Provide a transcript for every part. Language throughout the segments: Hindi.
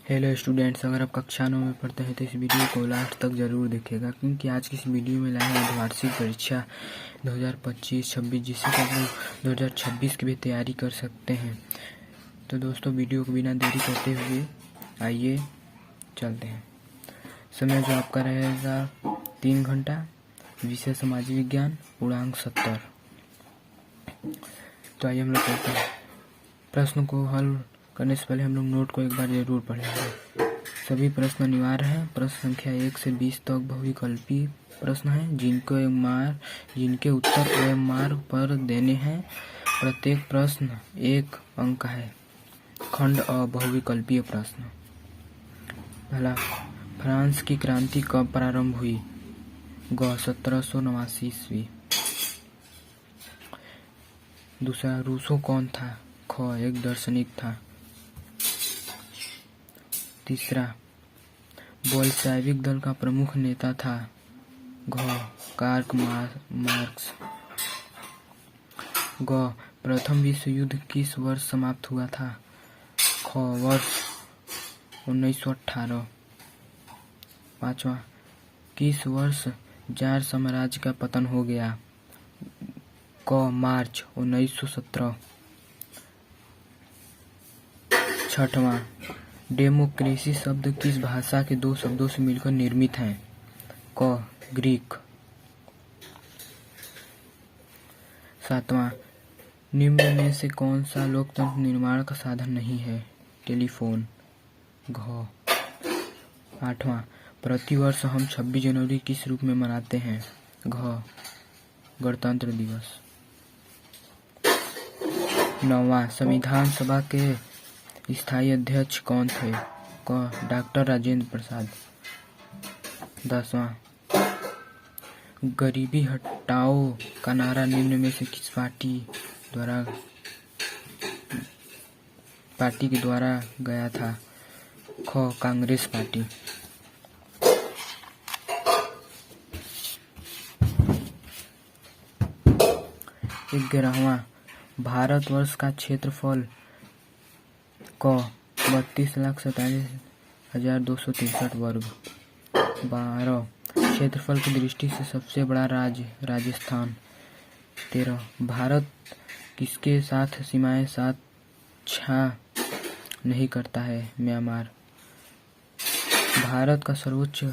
हेलो स्टूडेंट्स, अगर आप कक्षा 9 में पढ़ते हैं तो इस वीडियो को लास्ट तक ज़रूर देखिएगा, क्योंकि आज की इस वीडियो में लाए हैं अर्धवार्षिक परीक्षा 2025-26, जिससे कि आप लोग 2026 की भी तैयारी कर सकते हैं। तो दोस्तों, वीडियो को बिना देरी करते हुए आइए चलते हैं। समय जो आपका रहेगा 3 घंटा, विषय सामाजिक विज्ञान, पूर्णांक 70। तो आइए हम लोग करते हैं। प्रश्न को हल करने से पहले हम लोग नोट को एक बार जरूर पढ़ेंगे। सभी प्रश्न अनिवार्य हैं। प्रश्न संख्या 1 से 20 तक बहुविकल्पी प्रश्न हैं, जिनके उत्तर OMR पर देने हैं। प्रत्येक प्रश्न 1 अंक का है। खंड अ बहुविकल्पीय प्रश्न। पहला, फ्रांस की क्रांति कब प्रारंभ हुई? ग 1789 ईस्वी। दूसरा, रूसो कौन था? ख एक दार्शनिक था। तीसरा, बोल्शेविक दल का प्रमुख नेता था? घ कार्ल मार्क्स। ग प्रथम विश्व युद्ध किस वर्ष समाप्त हुआ था? ख वर्ष 1918। पांचवा, किस वर्ष जार साम्राज्य का पतन हो गया? क मार्च 1917। छठवां, डेमोक्रेसी शब्द किस भाषा के 2 शब्दों से मिलकर निर्मित है? क ग्रीक। सातवां, निम्न में से कौन सा लोकतंत्र निर्माण का साधन नहीं है? टेलीफोन। घ। आठवां, प्रतिवर्ष हम 26 जनवरी किस रूप में मनाते हैं? घ गणतंत्र दिवस। नौवां, संविधान सभा के स्थायी अध्यक्ष कौन थे? क डॉक्टर राजेंद्र प्रसाद। 10वां, गरीबी हटाओ का नारा निम्न में से किस पार्टी के द्वारा गया था? ख कांग्रेस पार्टी। 11वां, भारतवर्ष का क्षेत्रफल? क 32,47,263 वर्ग। 12, क्षेत्रफल की दृष्टि से सबसे बड़ा राज्य? राजस्थान। 13, भारत किसके साथ सीमाएं साझा नहीं करता है? म्यांमार। भारत का सर्वोच्च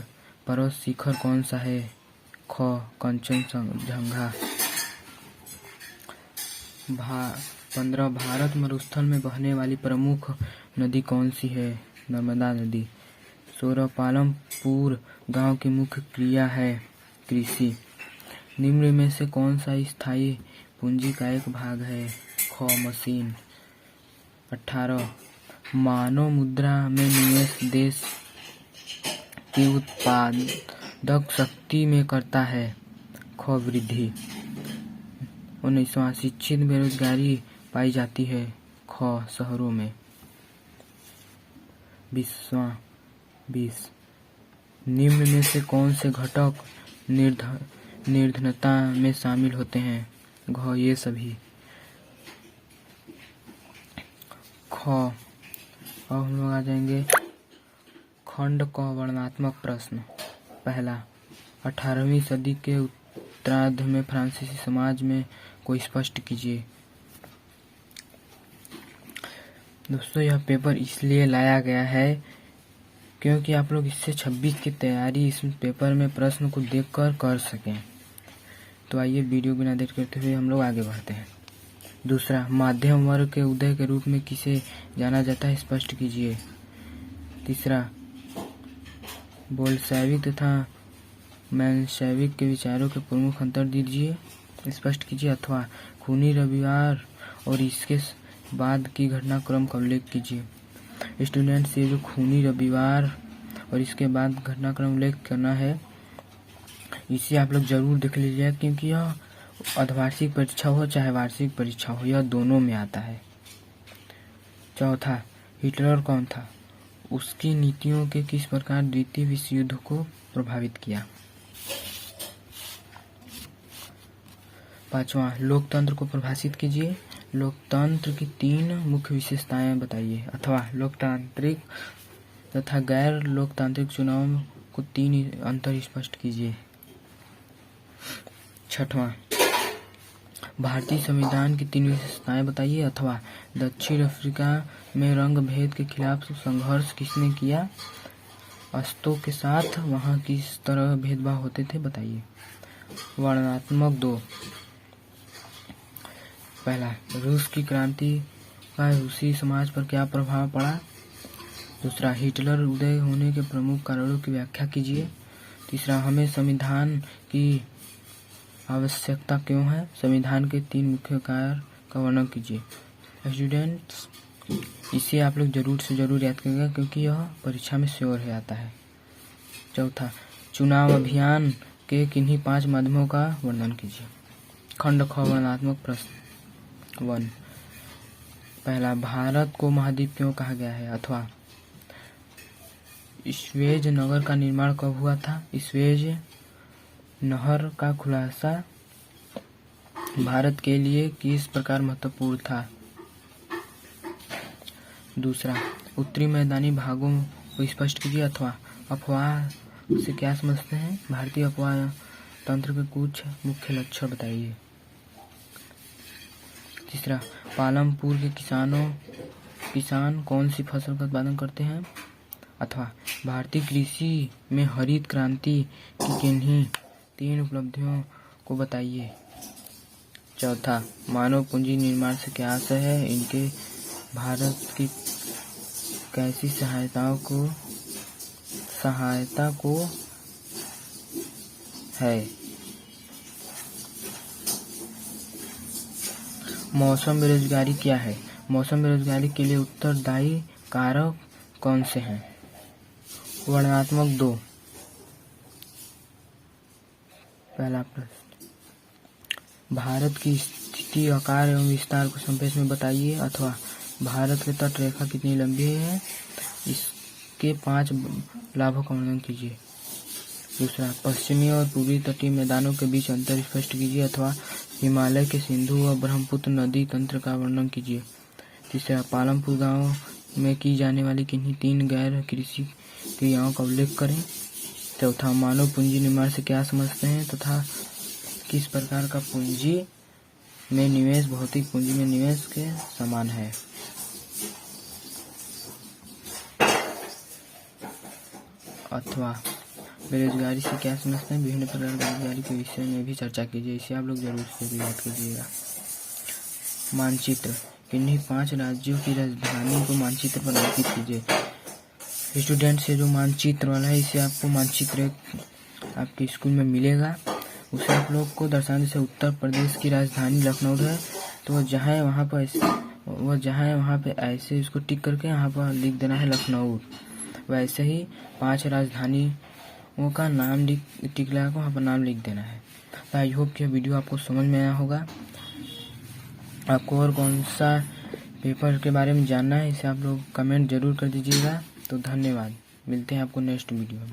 पर्वत शिखर कौन सा है? ख कंचनजंगा। 15, भारत मरुस्थल में बहने वाली प्रमुख नदी कौन सी है? नर्मदा नदी। 16, पालमपुर गांव की मुख्य क्रिया है? कृषि। निम्न में से कौन सा स्थायी पूंजी का एक भाग है? ख मशीन। 18, मानव मुद्रा में निवेश देश की उत्पादक शक्ति में करता है? ख वृद्धि। 19वां, शिक्षित बेरोजगारी पाई जाती है? ख शहरों में। 20, निम्न में से कौन से घटक निर्धनता में शामिल होते हैं? घ ये सभी। ख अब हम लोग आ जाएंगे खंड क वर्णनात्मक प्रश्न। पहला, 18वीं सदी के उत्तरार्ध में फ्रांसीसी समाज में को स्पष्ट कीजिए। दोस्तों, यह पेपर इसलिए लाया गया है क्योंकि आप लोग इससे 26 की तैयारी इस पेपर में प्रश्न को देखकर कर सकें। तो आइए वीडियो बिना देर करते हुए हम लोग आगे बढ़ते हैं। दूसरा, मध्यम वर्ग के उदय के रूप में किसे जाना जाता है? स्पष्ट कीजिए। तीसरा, बोल्शेविक तथा मेंशेविक के विचारों के प्रमुख अंतर दीजिए, स्पष्ट कीजिए। अथवा खूनी रविवार और इसके बाद की घटनाक्रम का उल्लेख कीजिए। स्टूडेंट्स, ये जो खूनी रविवार और इसके बाद घटनाक्रम उल्लेख करना है, इसे आप लोग जरूर देख लीजिए, क्योंकि यह अर्धवार्षिक परीक्षा हो चाहे वार्षिक परीक्षा हो, यह दोनों में आता है। चौथा, हिटलर कौन था? उसकी नीतियों के किस प्रकार द्वितीय विश्व युद्ध को प्रभावित किया? 5वां, लोकतंत्र को परिभाषित कीजिए। लोकतंत्र की 3 मुख्य विशेषताएं बताइए। अथवा लोकतांत्रिक तथा गैर लोकतांत्रिक चुनाव को 3 अंतर स्पष्ट कीजिए। 6वां, भारतीय संविधान की 3 विशेषताएं बताइए। अथवा दक्षिण अफ्रीका में रंग भेद के खिलाफ संघर्ष किसने किया? अस्तों के साथ वहां किस तरह भेदभाव होते थे, बताइए। वर्णनात्मक 2, पहला, रूस की क्रांति का रूसी समाज पर क्या प्रभाव पड़ा? दूसरा, हिटलर उदय होने के प्रमुख कारणों की व्याख्या कीजिए। तीसरा, हमें संविधान की आवश्यकता क्यों है? संविधान के 3 मुख्य कार्य का वर्णन कीजिए। स्टूडेंट्स, इसे आप लोग जरूर से जरूर याद करिएगा क्योंकि यह परीक्षा में श्योर है आता है। चौथा, चुनाव अभियान के किन्हीं 5 माध्यमों का वर्णन कीजिए। खंड ख, वर्णनात्मक प्रश्न 1, पहला, भारत को महाद्वीप क्यों कहा गया है? अथवा स्वेज नगर का निर्माण कब हुआ था? स्वेज नहर का खुलासा भारत के लिए किस प्रकार महत्वपूर्ण था? दूसरा, उत्तरी मैदानी भागों को स्पष्ट कीजिए। अथवा अफवाह से क्या समझते हैं? भारतीय अफवाह तंत्र के कुछ मुख्य लक्षण बताइए। तीसरा, पालमपुर के किसान कौन सी फसल का उत्पादन करते हैं? अथवा भारतीय कृषि में हरित क्रांति की किन्हीं 3 उपलब्धियों को बताइए। चौथा, मानव पूंजी निर्माण से क्या आशय है? इनके भारत की कैसी सहायता को है? मौसम बेरोजगारी क्या है? मौसम बेरोजगारी के लिए उत्तरदायी कारक कौन से हैं? वर्णनात्मक 2, पहला प्रश्न, भारत की स्थिति, आकार एवं विस्तार को संक्षेप में बताइए। अथवा भारत की तट रेखा कितनी लंबी है? इसके 5 लाभों का वर्णन कीजिए। दूसरा, पश्चिमी और पूर्वी तटीय मैदानों के बीच अंतर स्पष्ट कीजिए। अथवा हिमालय के सिंधु व ब्रह्मपुत्र नदी तंत्र का वर्णन कीजिए। तीसरा, पालमपुर गांव में की जाने वाली किन्हीं 3 गैर कृषि क्रियाओं का उल्लेख करें। चौथा, मानव पूंजी निर्माण से क्या समझते हैं तथा किस प्रकार का पूंजी में निवेश भौतिक पूंजी में निवेश के समान है? अथवा बेरोजगारी से क्या समझते हैं? विभिन्न प्रकार की बेरोजगारी के विषय में भी चर्चा कीजिए। इसे आप लोग जरूर से याद कीजिएगा। मानचित्र, किन्हीं 5 राज्यों की राजधानी को मानचित्र पर अंकित कीजिए। स्टूडेंट से जो मानचित्र वाला है, इसे आपको मानचित्र आपके स्कूल में मिलेगा। उसे आप लोग को दर्शाने से उत्तर प्रदेश की राजधानी लखनऊ है, तो वह जहाँ है वहाँ पे ऐसे इसको टिक करके यहाँ पर लिख देना है लखनऊ। वैसे ही 5 राजधानियों का नाम टिक लगा वहाँ पर नाम लिख देना है। तो आई होप कि वीडियो आपको समझ में आया होगा। आपको और कौन सा पेपर के बारे में जानना है, इसे आप लोग कमेंट जरूर कर दीजिएगा। तो धन्यवाद, मिलते हैं आपको नेक्स्ट वीडियो में।